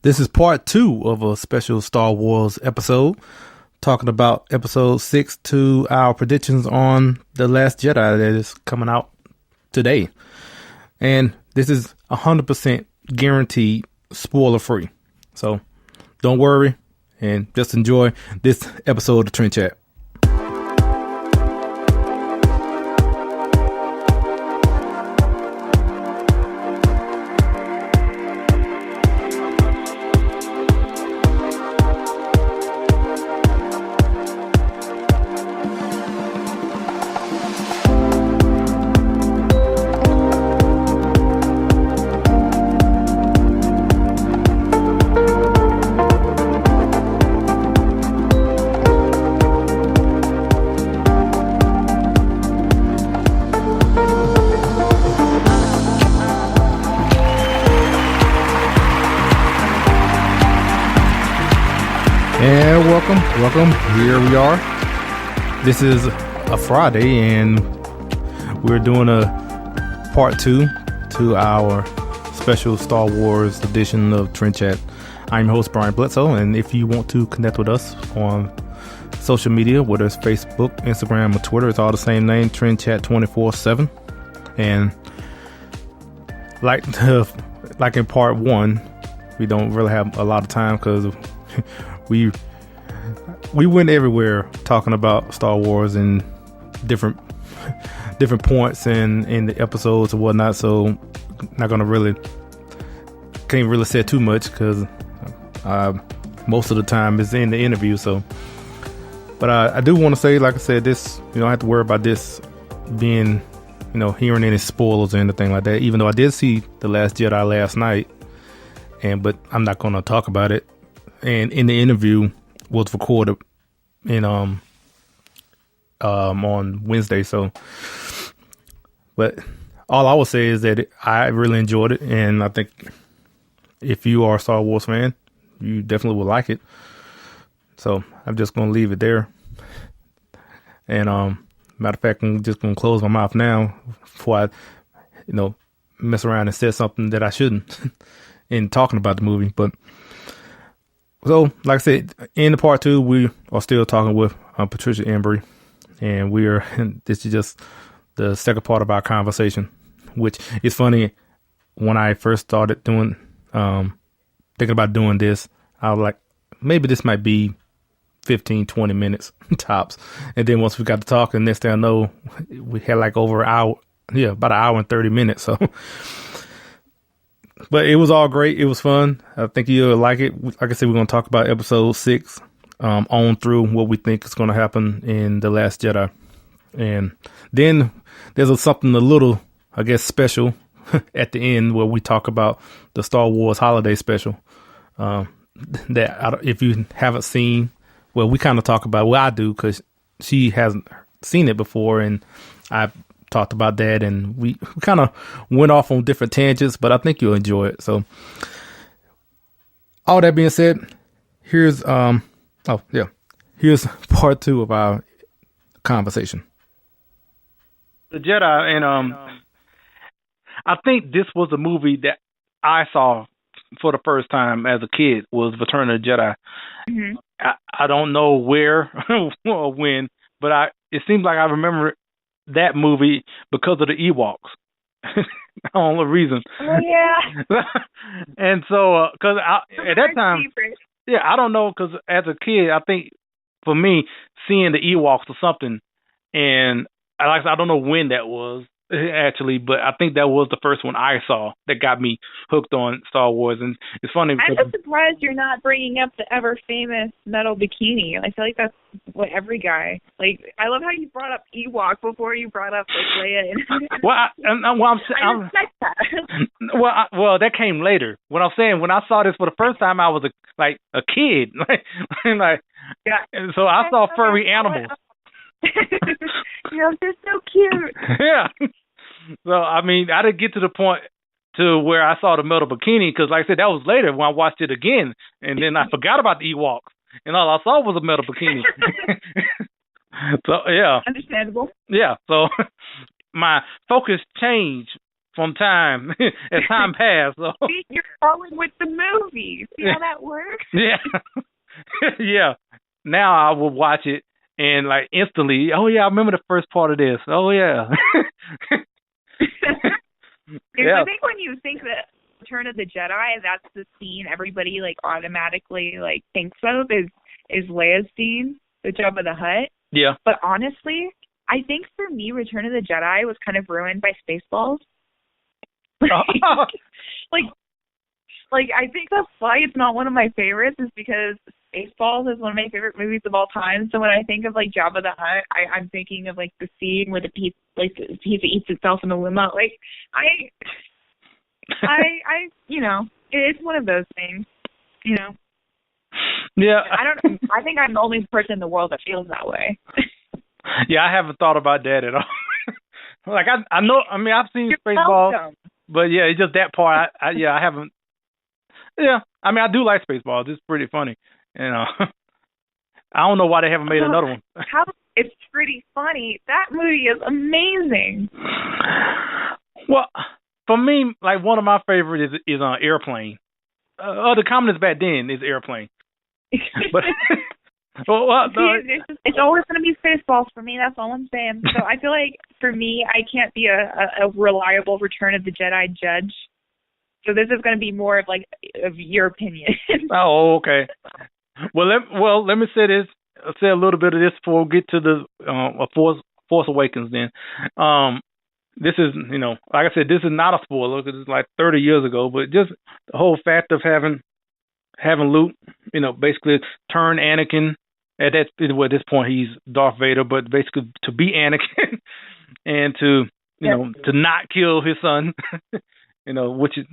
This is part 2 of a special Star Wars episode, talking about episode 6 to our predictions on The Last Jedi that is coming out today. And this is 100% guaranteed spoiler free. So don't worry and just enjoy this episode of Trend Chat. And welcome. Here we are. This is a Friday, and we're doing a part 2 to our special Star Wars edition of Trend Chat. I'm your host, Brian Bledsoe, and if you want to connect with us on social media, whether it's Facebook, Instagram, or Twitter, it's all the same name, Trend Chat 24/7. And like in part 1, we don't really have a lot of time because we went everywhere talking about Star Wars and different points in the episodes and whatnot. So not gonna can't really say too much because most of the time is in the interview. So, but I do want to say, like I said, this you don't have to worry about this being hearing any spoilers or anything like that. Even though I did see The Last Jedi last night, but I'm not gonna talk about it. And in the interview was recorded on Wednesday. So, but all I will say is that I really enjoyed it, and I think if you are a Star Wars fan, you definitely will like it. So I'm just gonna leave it there. And matter of fact, I'm just gonna close my mouth now before I, mess around and say something that I shouldn't in talking about the movie, but. So, like I said, in the part 2, we are still talking with Patricia Embry, and this is just the second part of our conversation, which is funny. When I first started thinking about doing this, I was like, maybe this might be 15, 20 minutes tops. And then once we got to talking, next thing I know, we had like over an hour, about an hour and 30 minutes. So, but it was all great. It was fun. I think you'll like it. Like I said, we're going to talk about episode 6 on through what we think is going to happen in The Last Jedi. And then there's something a little, I guess, special at the end where we talk about the Star Wars holiday special. That if you haven't seen, well, we kind of talk about, well, I do because she hasn't seen it before, and I talked about that, and we kind of went off on different tangents, but I think you'll enjoy it. So all that being said, here's part 2 of our conversation. The Jedi, and I think this was a movie that I saw for the first time as a kid, was Return of the Jedi. Mm-hmm. I don't know where or when, but it seems like I remember that movie because of the Ewoks. Only reason. Oh yeah. And so, because at that time, I don't know, because as a kid, I think for me, seeing the Ewoks or something, and I don't know when that was actually, but I think that was the first one I saw that got me hooked on Star Wars. And it's funny. I'm just surprised you're not bringing up the ever famous metal bikini. I feel like that's what every guy, I love how you brought up Ewok before you brought up Leia. Well, that came later. What I'm saying, when I saw this for the first time, I was a kid, so I saw furry animals. They're so cute. Yeah. So, I mean, I didn't get to the point to where I saw the metal bikini because, like I said, that was later when I watched it again. And then I forgot about the Ewoks. And all I saw was a metal bikini. So, yeah. Understandable. Yeah. So, my focus changed from time as time passed. So. See, you're following with the movie. See how that works? Yeah. Yeah. Now I will watch it and like instantly, oh yeah, I remember the first part of this. Oh yeah. Yeah. I think when you think that Return of the Jedi, that's the scene everybody like automatically like thinks of is Leia's scene, the Jabba the Hutt. Yeah. But honestly, I think for me, Return of the Jedi was kind of ruined by Spaceballs. Like I think that's why it's not one of my favorites, is because Spaceballs is one of my favorite movies of all time. So when I think of like Jabba the Hutt, I'm thinking of like the scene where the pizza eats itself in the limo. Like I you know, it's one of those things, you know. Yeah. I don't know. I think I'm the only person in the world that feels that way. Yeah, I haven't thought about that at all. Like I know, I mean, I've seen You're Spaceballs, welcome. but yeah, it's just that part. I haven't. Yeah, I mean, I do like Spaceballs. It's pretty funny, you know. I don't know why they haven't made another one. It's pretty funny. That movie is amazing. Well, for me, like one of my favorites is Airplane. The comedies back then is Airplane. But it's always going to be Spaceballs for me. That's all I'm saying. So I feel like for me, I can't be a reliable Return of the Jedi judge. So this is going to be more of like of your opinion. Oh, okay. Well, let me say this. I'll say a little bit of this before we get to the Force Awakens. Then, this is, you know, like I said, this is not a spoiler because it's like 30 years ago. But just the whole fact of having Luke, you know, basically turn Anakin. At this point, he's Darth Vader, but basically to be Anakin and to, you know, to not kill his son. You know, which is,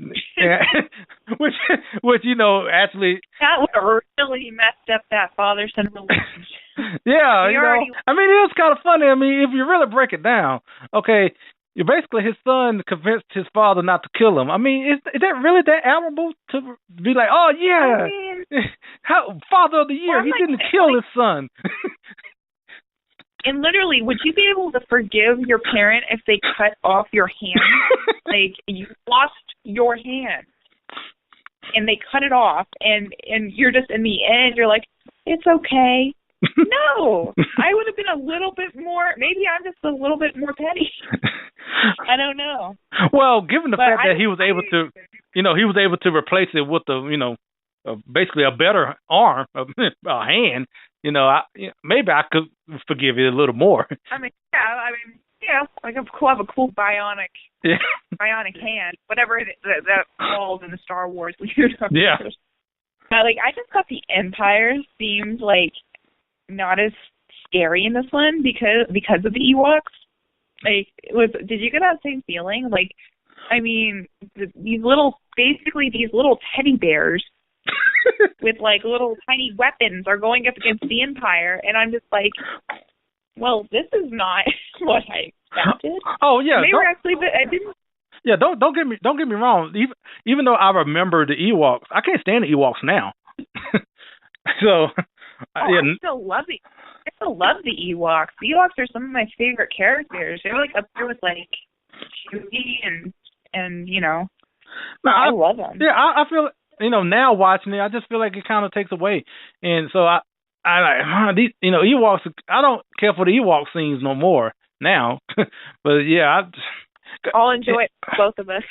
which you know, actually that would have really messed up that father-son relationship. Yeah, you know, I mean, it was kind of funny. I mean, if you really break it down, okay, you basically his son convinced his father not to kill him. I mean, is that really that admirable to be like, oh yeah, Father of the Year, he didn't kill his son. And literally, would you be able to forgive your parent if they cut off your hand? Like, you lost your hand, and they cut it off, and you're just, in the end, you're like, it's okay. No, I would have been a little bit more, maybe I'm just a little bit more petty. I don't know. Well, given the fact that he was able to, you know, he was able to replace it with you know, basically a better arm, a hand, you know, maybe I could forgive it a little more. I mean, like have a cool bionic hand, whatever that falls in the Star Wars universe. Yeah. But like, I just thought the Empire seemed like not as scary in this one because of the Ewoks. Like, did you get that same feeling? Like, I mean, these little teddy bears with like little tiny weapons are going up against the Empire, and I'm just like, well, this is not what I expected. Oh yeah, they were actually, but I didn't. Yeah, don't get me wrong. Even though I remember the Ewoks, I can't stand the Ewoks now. So, I still love the Ewoks. The Ewoks are some of my favorite characters. They're like up there with like Chewie and you know. No, I love them. Yeah, I feel, you know, now watching it, I just feel like it kind of takes away, and so I like these, you know, Ewoks. I don't care for the Ewok scenes no more now, but yeah, I'll enjoy it, both of us.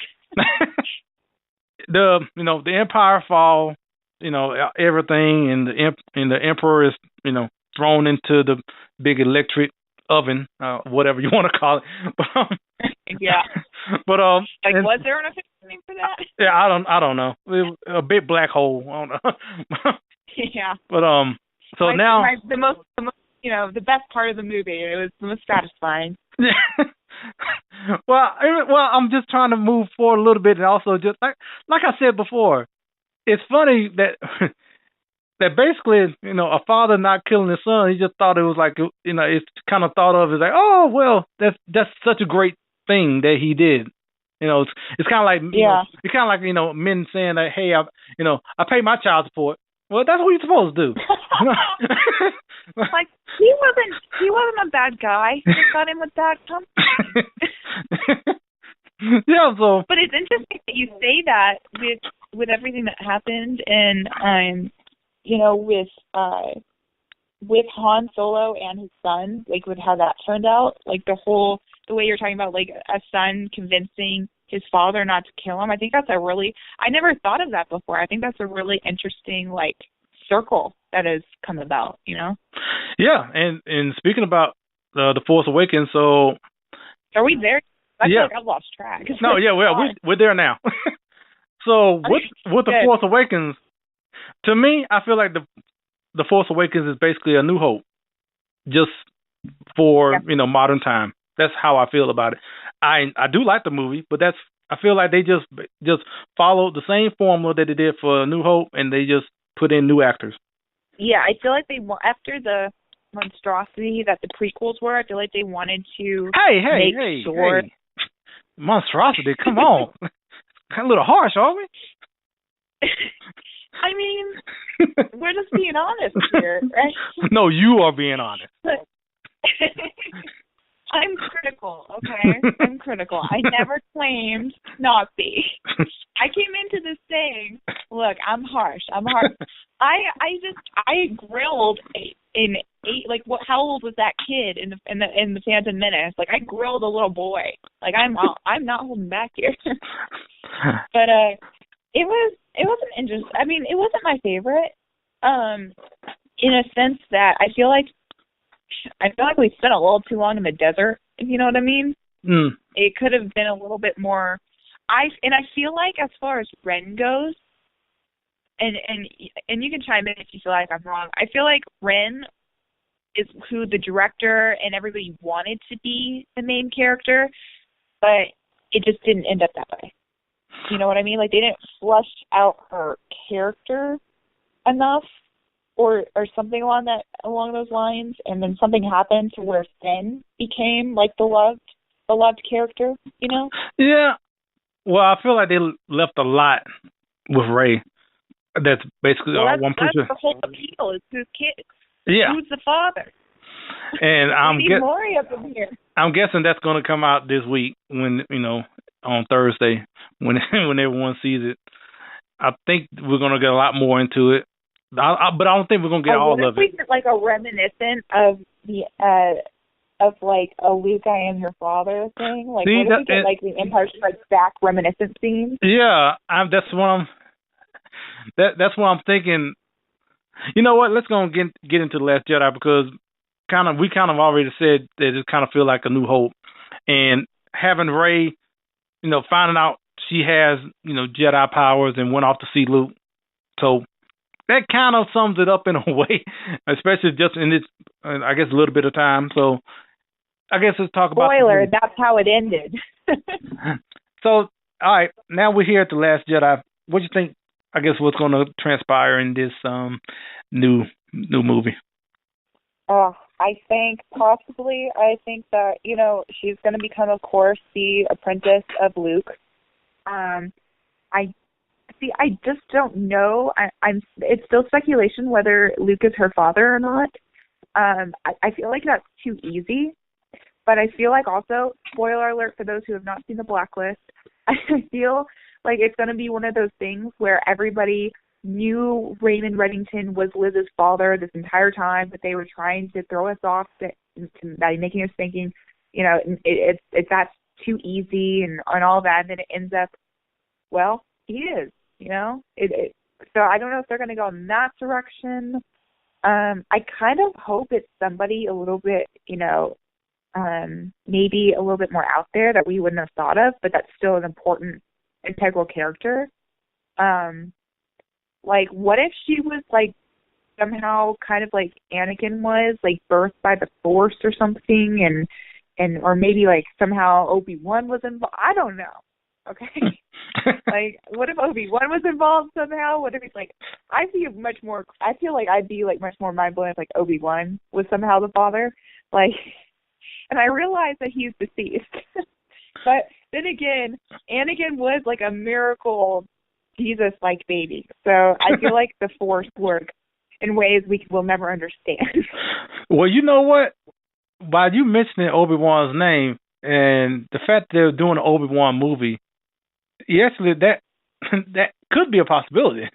The Empire fall, you know, everything, and the Emperor is, you know, thrown into the big electric oven, whatever you want to call it. Yeah. But like, was there an official name for that? Yeah, I don't know. A big black hole. I don't know. Yeah. But so the most, you know, the best part of the movie. It was the most satisfying. Yeah. Well, I'm just trying to move forward a little bit, and also just like I said before, it's funny that that basically, you know, a father not killing his son, he just thought it was like, you know, it's kind of thought of as like, oh well, that's such a great thing that he did. You know, it's kind of like, you know, it's kind of like, you know, men saying that, hey, I pay my child support. Well, that's what you're supposed to do. Like, he wasn't a bad guy. He got in with that company. Yeah, so But it's interesting that you say that with everything that happened, and you know, with Han Solo and his son, like with how that turned out, like the way you're talking about, like a son convincing his father not to kill him. I think that's I never thought of that before. I think that's a really interesting like circle that has come about. You know? yeah, and speaking about the Force Awakens, so Are we there? I feel yeah, like I've lost track. no, yeah, we're there now. So with the Force Awakens, to me, I feel like the Force Awakens is basically a New Hope, just for modern time. That's how I feel about it. I do like the movie, but I feel like they just followed the same formula that they did for New Hope, and they just put in new actors. Yeah, I feel like after the monstrosity that the prequels were, I feel like they wanted to make sure. Hey. Monstrosity, come on. Kind of a little harsh, aren't we? I mean, we're just being honest here, right? No, you are being honest. I'm critical, okay? I'm critical. I never claimed not be. I came into this saying, look, I'm harsh. I grilled how old was that kid in the Phantom Menace? Like I grilled a little boy. Like I'm not holding back here. But it was an interesting. I mean, it wasn't my favorite. In a sense that I feel like we spent a little too long in the desert, if you know what I mean. Mm. It could have been a little bit more. I feel like as far as Ren goes, and you can chime in if you feel like I'm wrong. I feel like Ren is who the director and everybody wanted to be the main character, but it just didn't end up that way. You know what I mean? Like they didn't flush out her character enough. Or something along those lines, and then something happened to where Finn became like the loved character, you know? Yeah. Well, I feel like they left a lot with Rey. That's basically one person. That's the whole appeal. Is whose kid? Yeah. Who's the father? And we need more up in here. I'm guessing that's going to come out this week when on Thursday when everyone sees it. I think we're going to get a lot more into it. But I don't think we're gonna get all of it. We get like a reminiscent of the of like a Luke, I am your father thing. Like what if we get like the Empire Strikes Back reminiscent scene? Yeah, that's what I'm thinking. You know what? Let's go and get into the Last Jedi because we kind of already said that it kind of feel like a New Hope, and having Rey, finding out she has Jedi powers and went off to see Luke, so. That kind of sums it up in a way, especially just in this, I guess, a little bit of time. So, I guess let's talk about... Spoiler, that's how it ended. So, all right, now we're here at The Last Jedi. What do you think, I guess, what's going to transpire in this new movie? I think possibly, that, she's going to become, of course, the apprentice of Luke. I just don't know. It's still speculation whether Luke is her father or not. I feel like that's too easy. But I feel like also, spoiler alert for those who have not seen The Blacklist, I feel like it's going to be one of those things where everybody knew Raymond Reddington was Liz's father this entire time, but they were trying to throw us off by making us thinking, it's that's too easy and all that, and then it ends up, well, he is. So I don't know if they're going to go in that direction. I kind of hope it's somebody a little bit, maybe a little bit more out there that we wouldn't have thought of, but that's still an important, integral character. Like, what if she was, like, somehow kind of like Anakin was, like, birthed by the Force or something, and or maybe, like, somehow Obi-Wan was involved? I don't know. Okay? Like, what if Obi-Wan was involved somehow? What if it's like, I feel like I'd be like much more mind blown if like Obi-Wan was somehow the father. Like, and I realize that he's deceased. But then again, Anakin was like a miracle Jesus-like baby. So I feel like the Force works in ways we will never understand. Well, you know what? By you mentioning Obi-Wan's name, And the fact that they're doing an Obi-Wan movie, actually, that that could be a possibility.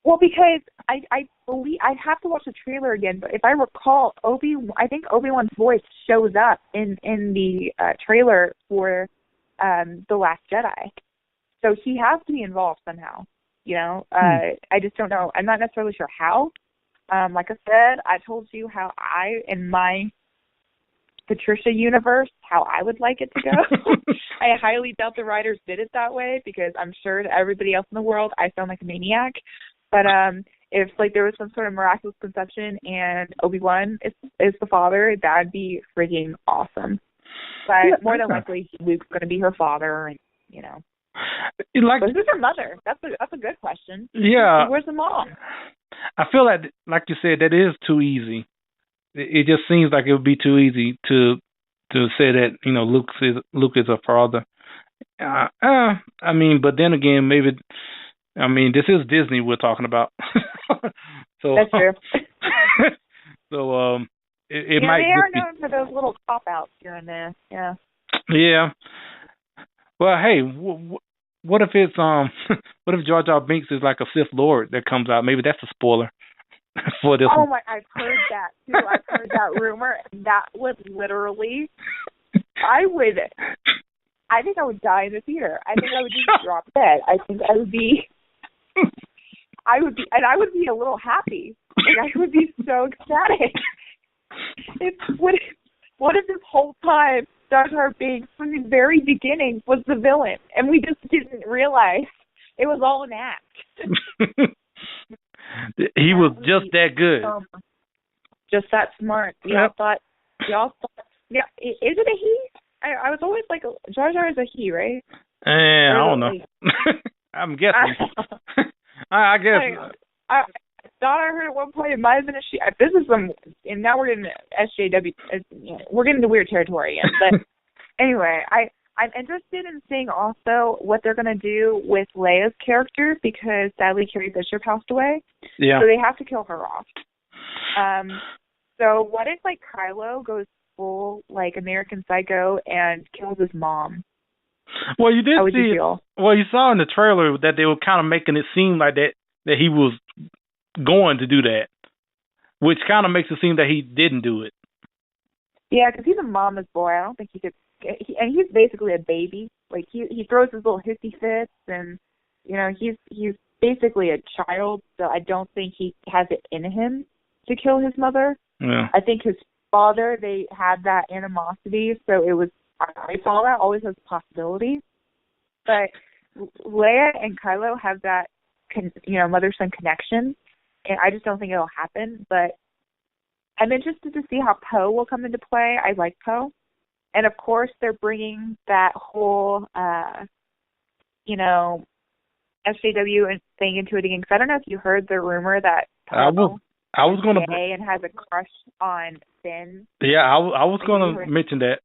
Well, because I believe I have to watch the trailer again, but if I recall, I think Obi-Wan's voice shows up in the trailer for The Last Jedi, so he has to be involved somehow. You know, I just don't know. I'm not necessarily sure how. Like I said, I told you how in my Patricia universe, how I would like it to go. I highly doubt the writers did it that way, because I'm sure to everybody else in the world I sound like a maniac. But if like there was some sort of miraculous conception and Obi-Wan is the father, that'd be freaking awesome. But more than likely, Luke's going to be her father, and you know. But who's her mother? That's a good question. Yeah. Where's the mom? I feel like you said, that is too easy. It just seems like it would be too easy to say that, you know, Luke is a father. I mean, but then again, maybe. I mean, this is Disney we're talking about. So that's true. So it might. They are known for those little cop outs here and there. Yeah. Yeah. Well, hey, what if it's what if Jar Jar Binks is like a Sith Lord that comes out? Maybe that's a spoiler for this. Oh my! I've heard that too. I've heard that rumor. That would literally. I think I would die in the theater. I think I would just drop dead. I think I would be. I would be a little happy. Like, I would be so ecstatic. What if this whole time Jar Jar Binks from the very beginning was the villain, and we just didn't realize it was all an act? He was just that good. Just that smart. Y'all thought. Yeah, is it a he? I was always like, Jar Jar is a he, right? I don't know. I'm guessing. I guess. I thought I heard at one point it might have been a she. This is and now we're getting SJW. We're getting into weird territory again. But anyway, I'm interested in seeing also what they're going to do with Leia's character, because sadly Carrie Fisher passed away. Yeah. So they have to kill her off. So what if like Kylo goes full like American Psycho and kills his mom? Well, you did How would see. You feel? Well, you saw in the trailer that they were kind of making it seem like that he was going to do that, which kind of makes it seem that he didn't do it. Yeah, because he's a mama's boy. I don't think he could. And he's basically a baby. Like he throws his little hissy fits, and you know he's basically a child. So I don't think he has it in him to kill his mother. Yeah. I think his father, they had that animosity, so it was. I saw that always as a possibility, but Leia and Kylo have that, mother-son connection, and I just don't think it'll happen. But I'm interested to see how Poe will come into play. I like Poe, and of course they're bringing that whole, SJW thing into it again. Because I don't know if you heard the rumor that Poe I was going to gay and has a crush on Finn. Yeah, I was going to mention that.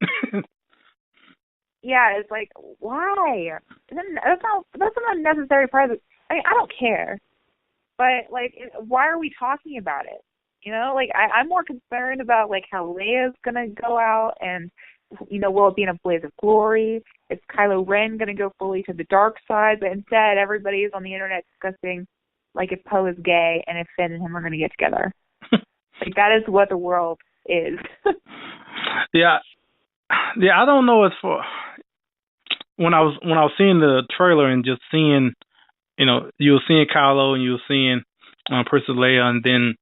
Yeah, it's like, why? That's an unnecessary part of it. I mean, I don't care. But, like, why are we talking about it? You know, like, I'm more concerned about, like, how Leia's going to go out and, will it be in a blaze of glory? Is Kylo Ren going to go fully to the dark side? But instead, everybody's on the internet discussing, like, if Poe is gay and if Finn and him are going to get together. Like, that is what the world is. Yeah, I don't know as for... When I was seeing the trailer and just seeing, you were seeing Kylo and you were seeing Princess Leia, and then,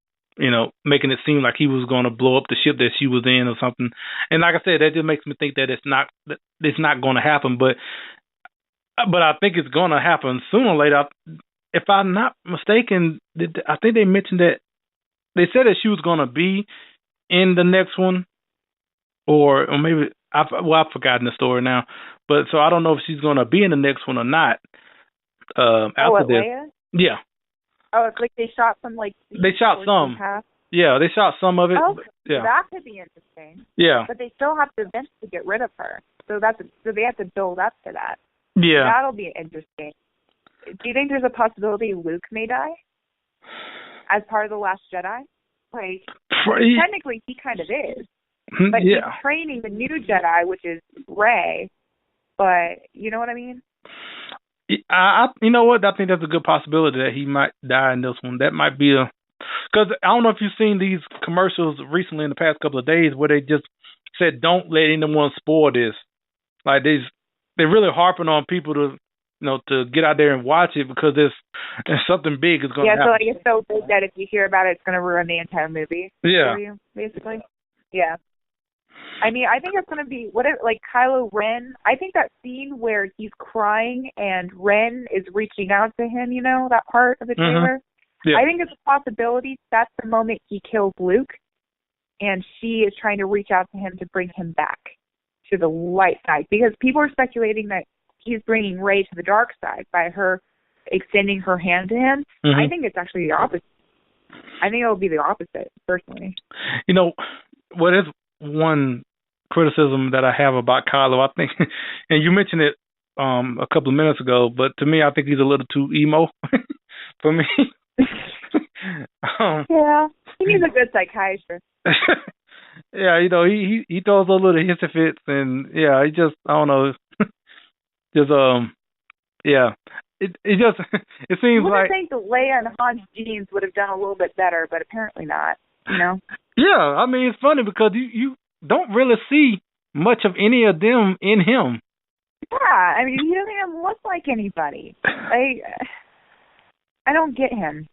making it seem like he was going to blow up the ship that she was in or something. And like I said, that just makes me think that it's not going to happen. But I think it's going to happen sooner or later. If I'm not mistaken, I think they mentioned that they said that she was going to be in the next one, or maybe I've forgotten the story now. But so I don't know if she's going to be in the next one or not. After this, Leia? Yeah. Oh, it's like they shot some They shot some. Yeah, they shot some of it. Oh, yeah. That could be interesting. Yeah. But they still have to eventually get rid of her, so they have to build up to that. Yeah. That'll be interesting. Do you think there's a possibility Luke may die as part of the Last Jedi? Like, technically, he kind of is. But yeah. he's training the new Jedi, which is Rey. But you know what I mean? You know what? I think that's a good possibility that he might die in this one. That might be because I don't know if you've seen these commercials recently in the past couple of days where they just said, "Don't let anyone spoil this." Like they're really harping on people to, to get out there and watch it because there's something big is going to happen. Yeah, so like it's so big that if you hear about it, it's going to ruin the entire movie for you, basically. Yeah. I mean, I think it's going to be like Kylo Ren. I think that scene where he's crying and Ren is reaching out to him, that part of the trailer. Yeah. I think it's a possibility that's the moment he kills Luke, and she is trying to reach out to him to bring him back to the light side, because people are speculating that he's bringing Rey to the dark side by her extending her hand to him. I think it's actually the opposite. I think it will be the opposite, personally. What is one criticism that I have about Kylo, I think, and you mentioned it a couple of minutes ago, but to me, I think he's a little too emo for me. Yeah, he needs a good psychiatrist. Yeah, he throws a little hissy fits, and yeah, he just, I don't know, just yeah, it just it seems like. I think the Leia and Han's genes would have done a little bit better, but apparently not. Yeah, I mean, it's funny because you don't really see much of any of them in him. Yeah, I mean, he doesn't even look like anybody. I don't get him.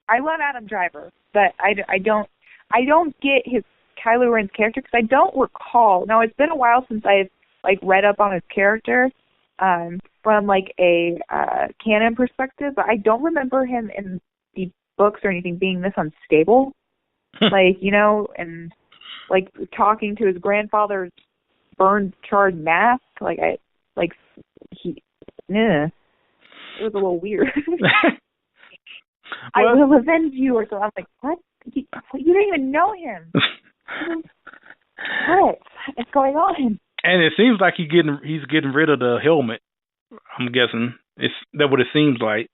I love Adam Driver, but I don't get his Kylo Ren's character, because I don't recall. Now, it's been a while since I've read up on his character from a canon perspective, but I don't remember him in the books or anything being this unstable. And talking to his grandfather's burned, charred mask. It was a little weird. I will avenge you, or so. I'm like, what? You don't even know him. What is going on? And it seems like he's getting rid of the helmet. I'm guessing that's what it seems like.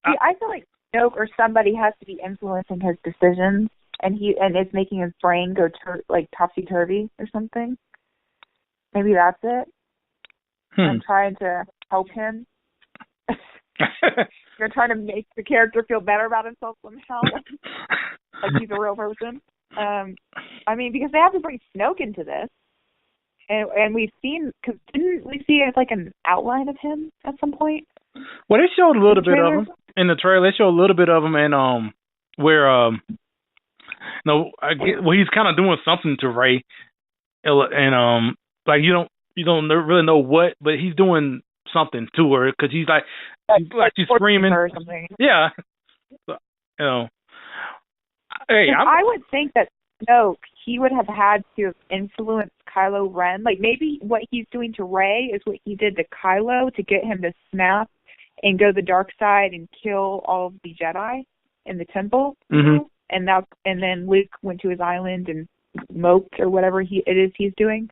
I feel like Snoke or somebody has to be influencing his decisions, and it's making his brain go topsy turvy or something. Maybe that's it. I'm trying to help him. You're trying to make the character feel better about himself somehow, like he's a real person. I mean, because they have to bring Snoke into this, and we've seen, because didn't we see an outline of him at some point? Well, they showed a little bit of him in the trailer. They showed a little bit of him, and where he's kind of doing something to Rey, and you don't really know what, but he's doing something to her, because he's she's screaming or something. Yeah. So, hey, I would think that Snoke, he would have had to have influenced Kylo Ren. Maybe what he's doing to Rey is what he did to Kylo to get him to snap and go the dark side and kill all of the Jedi in the temple. Mm-hmm. And then Luke went to his island and moped or whatever it is he's doing,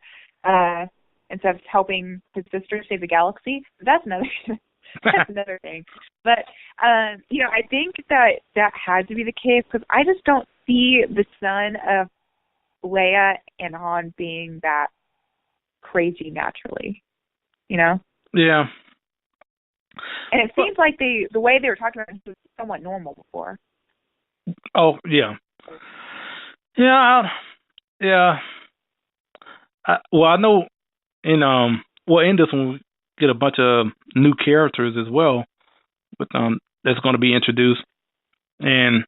instead of helping his sister save the galaxy. That's another thing. But I think that had to be the case, because I just don't see the son of Leia and Han being that crazy naturally. Yeah. And it seems like the way they were talking about it was somewhat normal before. Oh, yeah. Yeah. I know in this one we get a bunch of new characters as well, but that's going to be introduced, and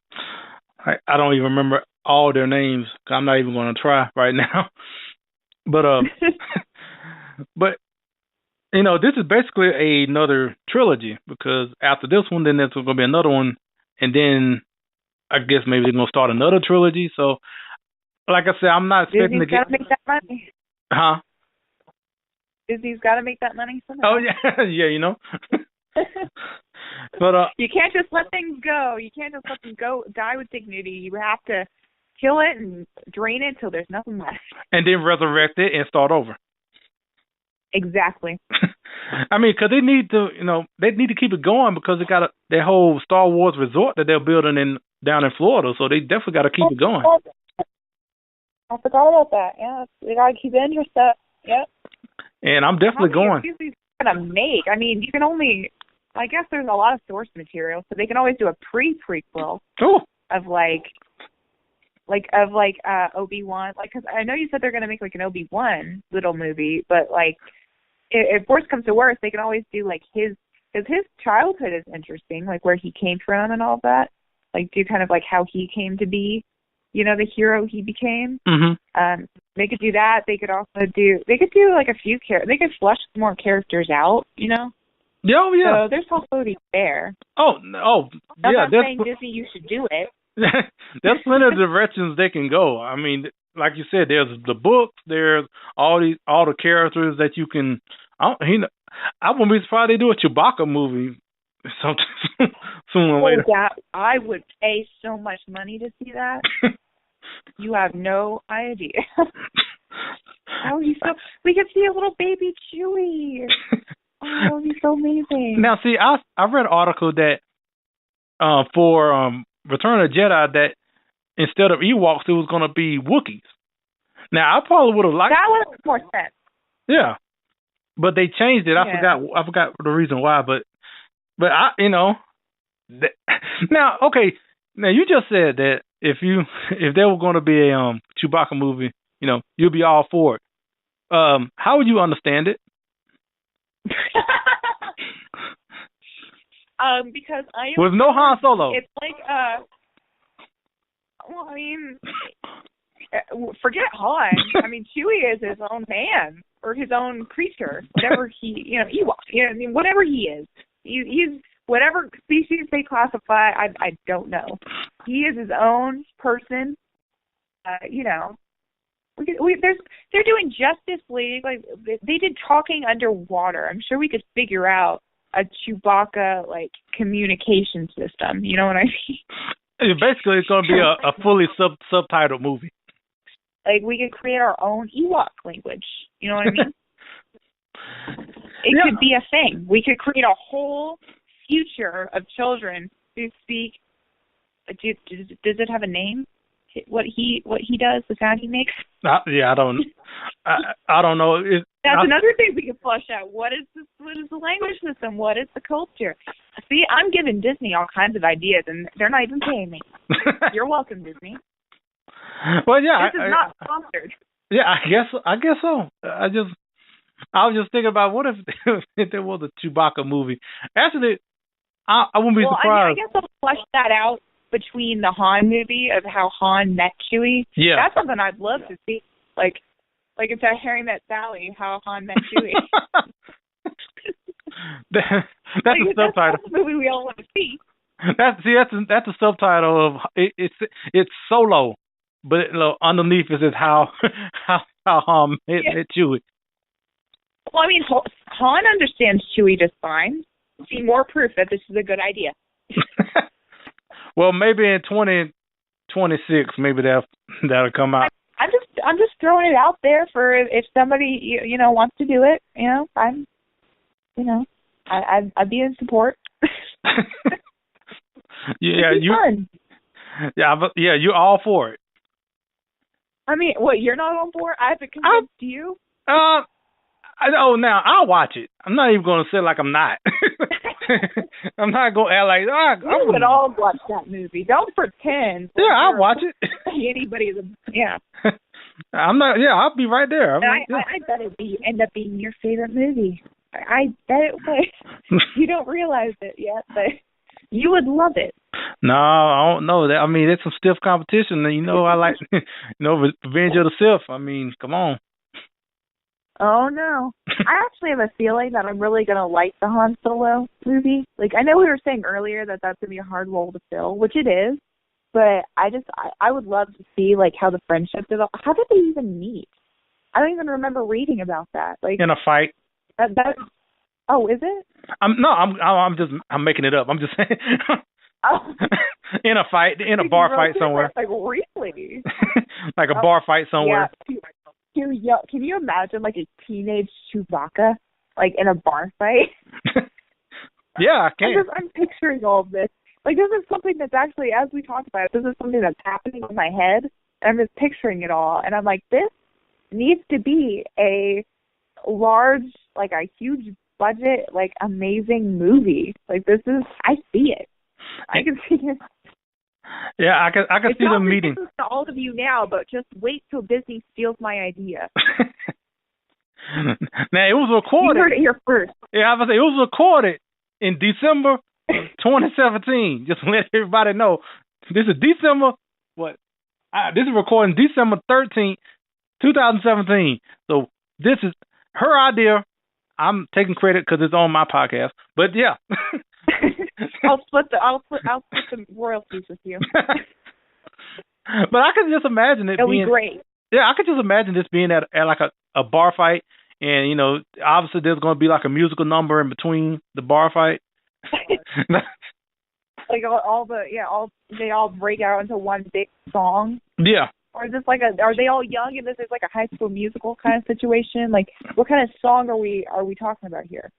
I don't even remember all their names. I'm not even going to try right now. But but this is basically another trilogy, because after this one, then there's going to be another one, and then I guess maybe they're going to start another trilogy. So, like I said, I'm not expecting Disney's got to make that money. Huh? Disney's got to make that money somehow. Oh yeah, yeah, But you can't just let things go. You can't just let them die with dignity. You have to kill it and drain it till there's nothing left, and then resurrect it and start over. Exactly. I mean, because they need to keep it going, because they got their whole Star Wars resort that they're building down in Florida, so they definitely got to keep it going. I forgot about that. Yeah, we gotta keep the interest up. Yep. And I'm definitely going. These gonna make? I mean, you can only. I guess there's a lot of source material, so they can always do a prequel of Obi-Wan. Like, because I know you said they're gonna make like an Obi-Wan little movie, but like, if worse comes to worse, they can always do like his childhood is interesting, like where he came from and all that. Like, do kind of like how he came to be, you know, the hero he became. Mm-hmm. They could do that. They could do like a few they could flesh more characters out, you know. Yeah, oh, yeah. So there's possibility there. I'm not saying Disney you should do it. There's plenty of directions they can go. I mean, like you said, there's the books, there's all the characters that you can. I wouldn't be surprised they do a Chewbacca movie sometime sooner or later. Yeah, I would pay so much money to see that. You have no idea. We could see a little baby Chewie. Oh, that would be so amazing. Now, see, I read an article that for Return of the Jedi that instead of Ewoks, it was going to be Wookiees. Now, I probably would have liked that. Would make more sense. Yeah, but they changed it. I forgot the reason why, but I, you know, now okay. Now you just said that if there were going to be a Chewbacca movie, you know, you'd be all for it. How would you understand it? Because with no Han Solo. It's like well, I mean, forget Han. I mean, Chewie is his own man or his own creature, whatever he, you know, Ewok. You know, I mean, whatever he is, he's whatever species they classify. I don't know. He is his own person. You know. They're doing Justice League. Like they did talking underwater. I'm sure we could figure out a Chewbacca like communication system. You know what I mean? Basically, it's going to be a fully subtitled movie. Like we could create our own Ewok language. You know what I mean? It could be a thing. We could create a whole future of children who speak. Does it have a name? What he does, the sound he makes. I don't. I don't know. That's another thing we can flush out. What is the language system? What is the culture? See, I'm giving Disney all kinds of ideas, and they're not even paying me. You're welcome, Disney. Well, yeah, this is not sponsored. Yeah, I guess so. I was just thinking about what if there was a Chewbacca movie. Actually, I wouldn't be surprised. I guess I'll flush that out between the Han movie of how Han met Chewie. Yeah. That's something I'd love to see. Like it's a Harry Met Sally, how Han met Chewie. that's a subtitle. That's the movie we all want to see. That's a subtitle of it's Solo, but underneath is how Han met Chewie. Well, I mean, Han understands Chewie just fine. See, more proof that this is a good idea. Well, maybe in 2026, maybe that'll come out. I'm just throwing it out there for if somebody you know wants to do it. You know, I'd be in support. Yeah, fun. Yeah, you're all for it. I mean, what, you're not on board? I have to convince you. Now I'll watch it. I'm not even going to say like I'm not. I'm not going to act like we would all watch that movie. Don't pretend. Yeah, I'll watch it. Anybody's yeah. I'm not. Yeah, I'll be right there. I bet it end up being your favorite movie. I bet it would. You don't realize it yet, but you would love it. No, I don't know that. I mean, it's some stiff competition, and I like Revenge of the Sith. I mean, come on. Oh, no. I actually have a feeling that I'm really going to like the Han Solo movie. Like, I know we were saying earlier that that's going to be a hard role to fill, which it is, but I would love to see, like, how the friendship developed. How did they even meet? I don't even remember reading about that. Like, in a fight. Oh, is it? I'm making it up. I'm just saying. Oh. In a fight, in a bar fight somewhere. Like, really? Like a bar fight somewhere. Yeah. Can you imagine like a teenage Chewbacca like in a bar fight? Yeah, I can. I'm picturing all of this. Like, this is something that's actually, as we talked about it, this is something that's happening in my head. I'm just picturing it all, and I'm like, this needs to be a large, like a huge budget, like amazing movie. Like this is, I see it. I can see it. Yeah, I can see them meeting. It's to all of you now, but just wait till Disney steals my idea. Now it was recorded. You heard it here first. Yeah, I was say it was recorded in December 2017. Just to let everybody know, this is December. This is recording December 13th, 2017. So this is her idea. I'm taking credit because it's on my podcast. But yeah. I'll split the royalties with you. But I can just imagine it. It'll be great. Yeah, I could just imagine this being at like a bar fight, and you know, obviously there's going to be like a musical number in between the bar fight. Like they all break out into one big song. Yeah. Or is this like are they all young and this is like a High School Musical kind of situation? Like, what kind of song are we talking about here?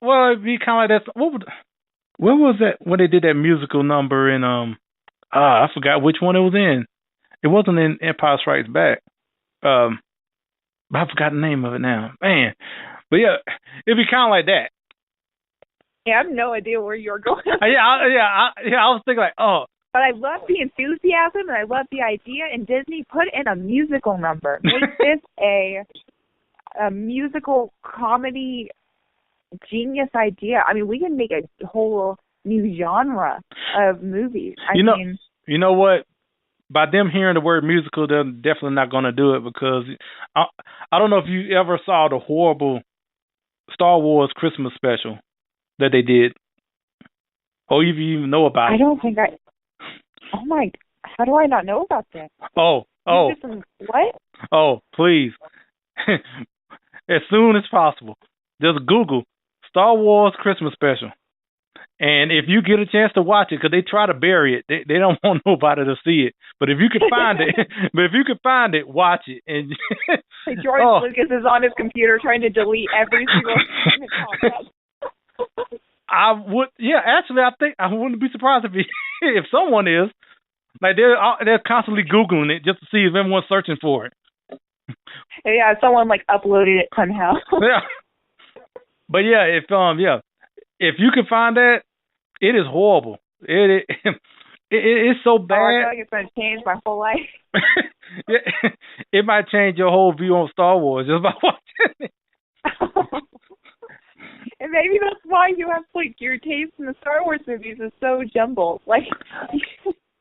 Well, it'd be kind of like that. What was that when they did that musical number in I forgot which one it was in. It wasn't in Empire Strikes Back. I forgot the name of it now, man. But yeah, it'd be kind of like that. Yeah, I have no idea where you're going. I was thinking like, oh. But I love the enthusiasm and I love the idea. And Disney, put in a musical number. Make this a musical comedy genius idea. I mean, we can make a whole new genre of movies. You know what? By them hearing the word musical, they're definitely not going to do it because I don't know if you ever saw the horrible Star Wars Christmas special that they did, or if you even know about it. I don't think I. Oh my! How do I not know about that? Oh! What? Oh, please! As soon as possible, just Google Star Wars Christmas special. And if you get a chance to watch it, because they try to bury it, they don't want nobody to see it. But if you can find it, watch it. And George Lucas is on his computer trying to delete every single content. I would, actually, I think I wouldn't be surprised if someone is like they're constantly Googling it just to see if everyone's searching for it. Yeah, someone like uploaded it somehow. Yeah, but if you can find that, it is horrible. It's so bad. I feel like it's going to change my whole life. It might change your whole view on Star Wars just by watching it. And maybe that's why you have like your taste in the Star Wars movies is so jumbled. Like,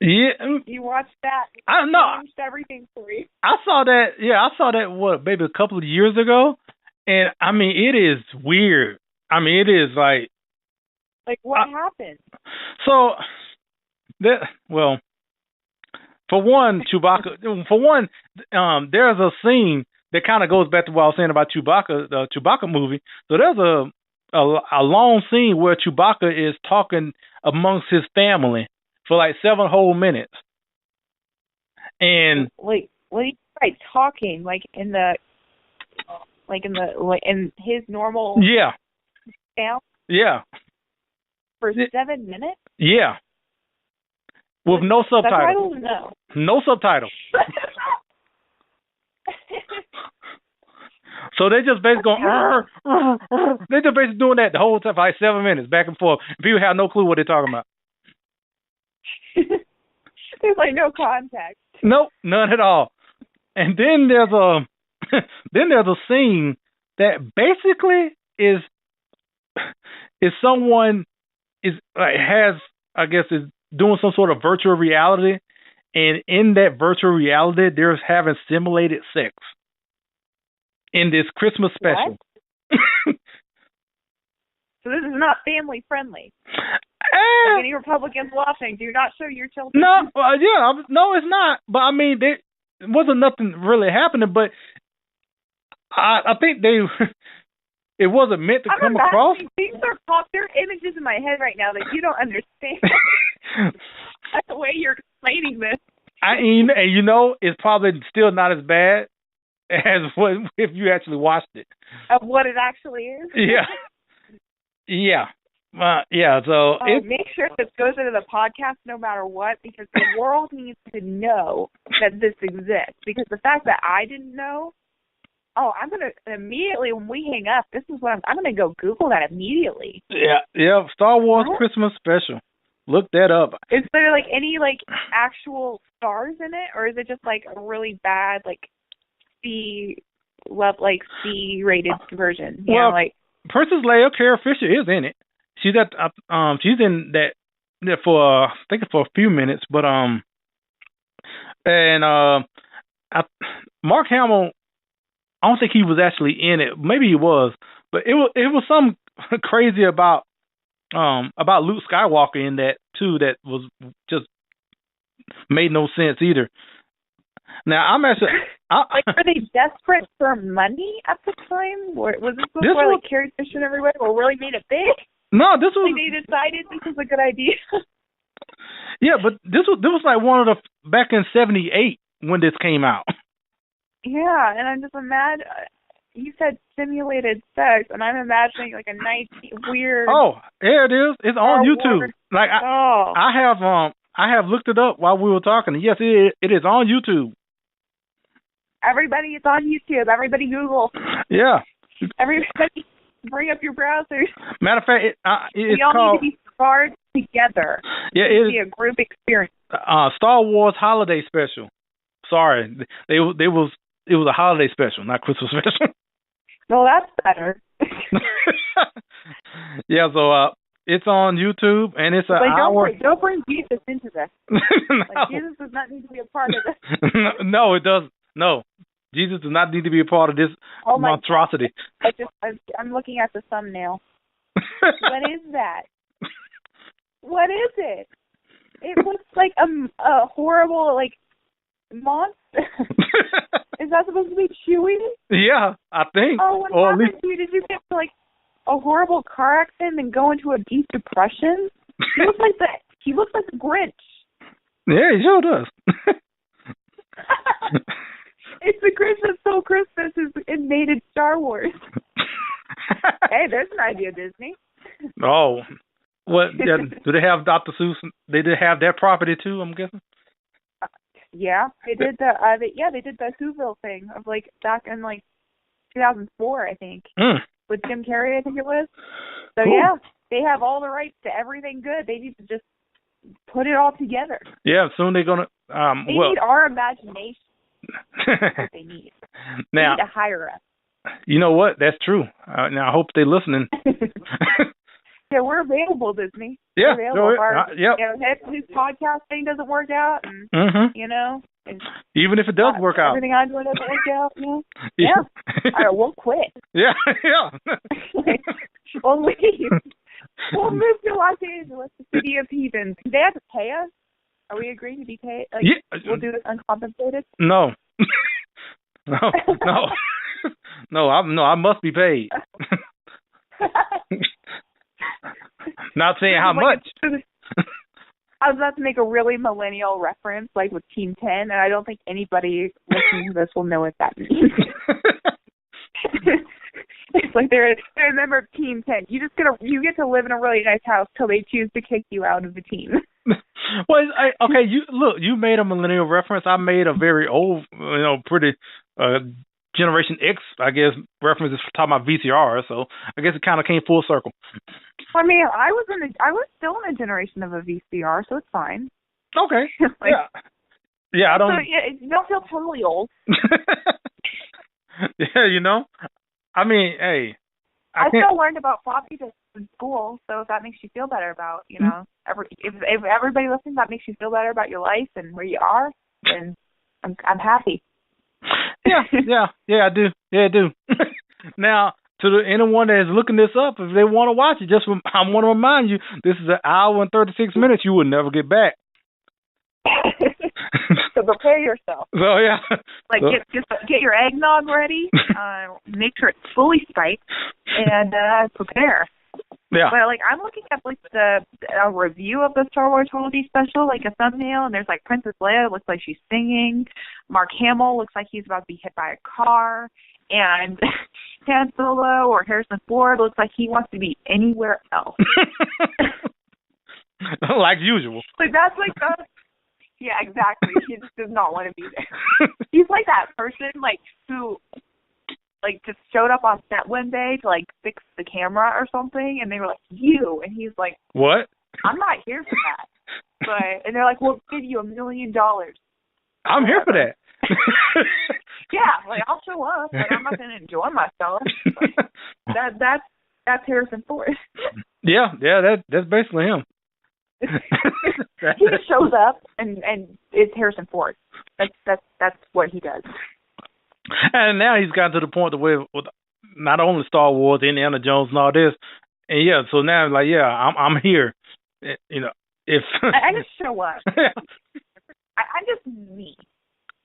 you watched that. I don't know. Changed everything for you. I saw that. Yeah, I saw that. Maybe a couple of years ago, and I mean, it is weird. I mean, it is like. Like, what happened? So, for one, Chewbacca. For one, there's a scene that kind of goes back to what I was saying about Chewbacca, the Chewbacca movie. So there's a long scene where Chewbacca is talking amongst his family for like 7 whole minutes. And like, what do you mean by talking? Like in his normal sound? Yeah. For 7 minutes? Yeah. With no subtitles. No. No subtitles. So they just basically going, they're just basically doing that the whole time for like 7 minutes, back and forth. People have no clue what they're talking about. There's like no context. Nope, none at all. And then there's a scene that basically is someone is doing some sort of virtual reality, and in that virtual reality, they're having simulated sex in this Christmas special. So this is not family friendly. Like any Republicans watching, do not show your children. No, no, it's not. But I mean, it wasn't nothing really happening. But I think it wasn't meant to come across. These are images in my head right now that you don't understand. That's the way you're explaining this. And it's probably still not as bad as if you actually watched it. Of what it actually is? Yeah. Yeah. Yeah, so make sure this goes into the podcast no matter what, because the world needs to know that this exists. Because the fact that I didn't know, I'm gonna immediately when we hang up, this is what I'm gonna go Google that immediately. Yeah, Star Wars Christmas special. Look that up. Is there like any like actual stars in it, or is it just like a really bad like C-rated version? You know, like Princess Leia, Carrie Fisher is in it. She's she's in that for I think for a few minutes, but Mark Hamill, I don't think he was actually in it. Maybe he was, but it was some crazy about Luke Skywalker in that too. That was just made no sense either. Now I'm actually like, were they desperate for money at the time? Was this before like Carrie Fisher and everybody really made it big? No, this was like they decided this was a good idea. Yeah, but this was like one of the back in '78 when this came out. Yeah, and I'm just mad. You said simulated sex, and I'm imagining like a nice weird. Oh, yeah, it is. It's on YouTube. Like I have looked it up while we were talking. Yes, it is on YouTube. Everybody, it's on YouTube. Everybody, Google. Yeah. Everybody, bring up your browsers. Matter of fact, it's we all called, need to be scarred together. Yeah, it is a group experience. Star Wars Holiday Special. Sorry, it was a holiday special, not Christmas special. Well, that's better. Yeah, so it's on YouTube, and it's an hour. Don't bring Jesus into this. No. Like, Jesus does not need to be a part of this. No, it doesn't. No, Jesus does not need to be a part of this monstrosity. I'm looking at the thumbnail. What is that? What is it? It looks like a horrible like monster. Is that supposed to be Chewie? Yeah, I think. Oh, what happened to you? Did you get like a horrible car accident and go into a deep depression? He looks like He looks like the Grinch. Yeah, he sure does. It's the Grinch that stole Christmas is invaded Star Wars. Hey, there's an idea, Disney. Oh, what? Yeah, do they have Dr. Seuss? They did have that property too, I'm guessing. Yeah, they did they did the Whoville thing of like back in like 2004, I think, with Jim Carrey, I think it was. So cool. Yeah, they have all the rights to everything good. They need to just put it all together. Yeah, soon they're gonna. They need our imagination. That's what they need. They need to hire us. You know what? That's true. Now I hope they're listening. Yeah, we're available, Disney. Yeah, if this podcast thing doesn't work out, and you know, even if it does work out, everything I'm doing doesn't work out. Yeah. All right, we'll quit. Yeah. We'll leave. We'll move to Los Angeles, the city of heathens. Do they have to pay us? Are we agreeing to be paid? Like, we'll do this uncompensated? No. No, I must be paid. Not saying how much. I was about to make a really millennial reference, like with Team 10, and I don't think anybody listening to this will know what that means. It's like they're a member of Team 10. You get to live in a really nice house till they choose to kick you out of the team. Well, okay. You made a millennial reference. I made a very old, pretty Generation X, I guess, references talking about VCR. So I guess it kind of came full circle. I mean, I was still in a generation of a VCR, so it's fine. Okay. Yeah. I don't. So, you don't feel totally old. Yeah, I mean, hey. I still learned about floppy disks in school, so if that makes you feel better about, if everybody listening, that makes you feel better about your life and where you are, then I'm happy. Yeah, I do. Yeah, I do. Now, to anyone that is looking this up, if they want to watch it, I want to remind you, this is an hour and 36 minutes you will never get back. So prepare yourself. So yeah, get your eggnog ready. Make sure it's fully spiked, and prepare. Yeah. But I'm looking at a review of the Star Wars Holiday Special, like a thumbnail, and there's Princess Leia looks like she's singing. Mark Hamill looks like he's about to be hit by a car. and Han Solo or Harrison Ford looks like he wants to be anywhere else. Like usual. Like that's like the yeah, exactly. He just does not want to be there. He's like that person like who like just showed up on set one day to like fix the camera or something, and they were like, "You," and he's like, "What? I'm not here for that." But and they're like, "We'll give you $1 million." I'm here for that. Yeah, like I'll show up, but I'm not going to enjoy myself. Like, that's Harrison Ford. Yeah, that's basically him. He just shows up and it's Harrison Ford. That's what he does. And now he's gotten to the point where with not only Star Wars, Indiana Jones, and all this, and yeah, so now like I'm here. You know, if I just show up. I'm just me.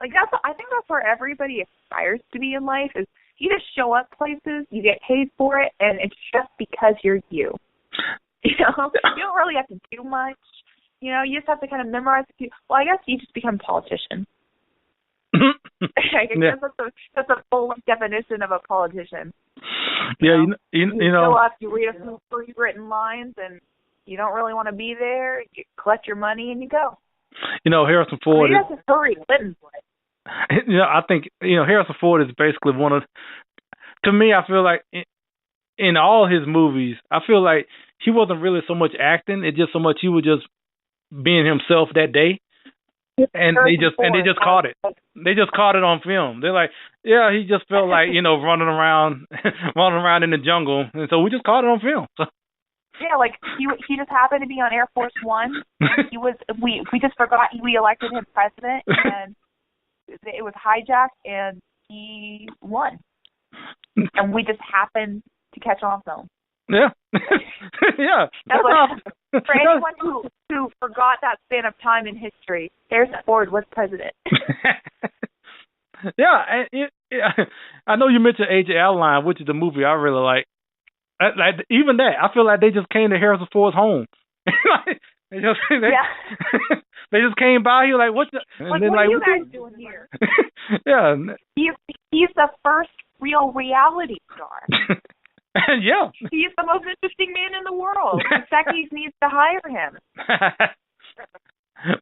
Like I think that's where everybody aspires to be in life. Is you just show up places, you get paid for it, and it's just because you're you. You know, you don't really have to do much. You know, you just have to kind of memorize a few. Well, I guess you just become a politician. I guess that's a full definition of a politician. You know, you show up, you read a few pre-written lines, and you don't really want to be there. You collect your money and you go. You know, Harrison Ford. You have to hurry, you know, I think Harrison Ford is basically one of. To me, I feel like in all his movies, I feel like he wasn't really so much acting. It's just so much he was just being himself that day. And they just caught it. They just caught it on film. They're like, yeah, he just felt like, running around in the jungle. And so we just caught it on film. So. Yeah, like he just happened to be on Air Force One. We just forgot we elected him president, and it was hijacked, and he won. And we just happened to catch on film. Yeah. Yeah. For anyone who forgot that span of time in history, Harrison Ford was president. Yeah, I know you mentioned Age of Adeline, which is the movie I really like. Like even that, I feel like they just came to Harrison Ford's home. they just came by. He was like, "What's the?" Like, what are you guys doing here? Yeah, he's the first real reality star. Yeah, he's the most interesting man in the world. Secchi's needs to hire him.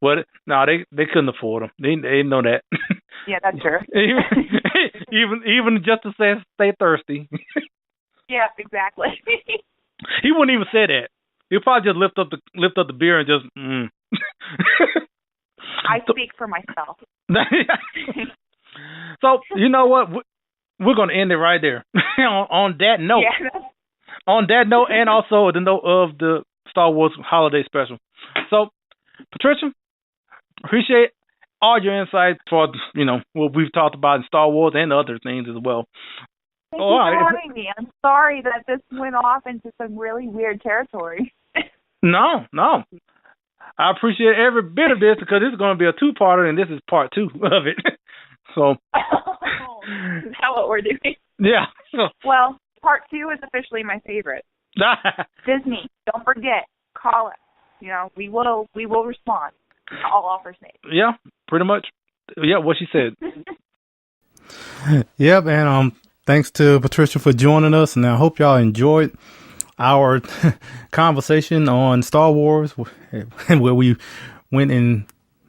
Well, no, they couldn't afford him. They didn't know that. Yeah, that's true. even just to stay thirsty. Yeah, exactly. He wouldn't even say that. He'd probably just lift up the beer and just. I speak for myself. So you know what? We're gonna end it right there. on that note. Yeah. On that note, and also the note of the Star Wars Holiday Special. So, Patricia, appreciate all your insights for what we've talked about in Star Wars and other things as well. Thank you for having me. I'm sorry that this went off into some really weird territory. No. I appreciate every bit of this because this is going to be a two-parter, and this is part 2 of it. So. Is that what we're doing? Yeah. Well, part 2 is officially my favorite. Disney, don't forget, call us. We will respond to all offers made. Yeah, pretty much. Yeah, what she said. Yep, and thanks to Patricia for joining us, and I hope y'all enjoyed our conversation on Star Wars, where we went in,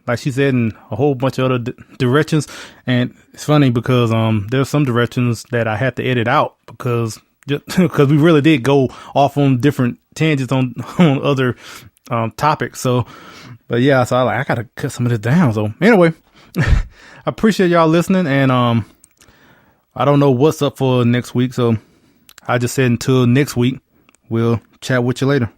like she said, in a whole bunch of other directions. And it's funny because there's some directions that I had to edit out because we really did go off on different tangents on other topics. So, but yeah, so I gotta cut some of this down. So anyway, I appreciate y'all listening, and I don't know what's up for next week, so I just said until next week, we'll chat with you later.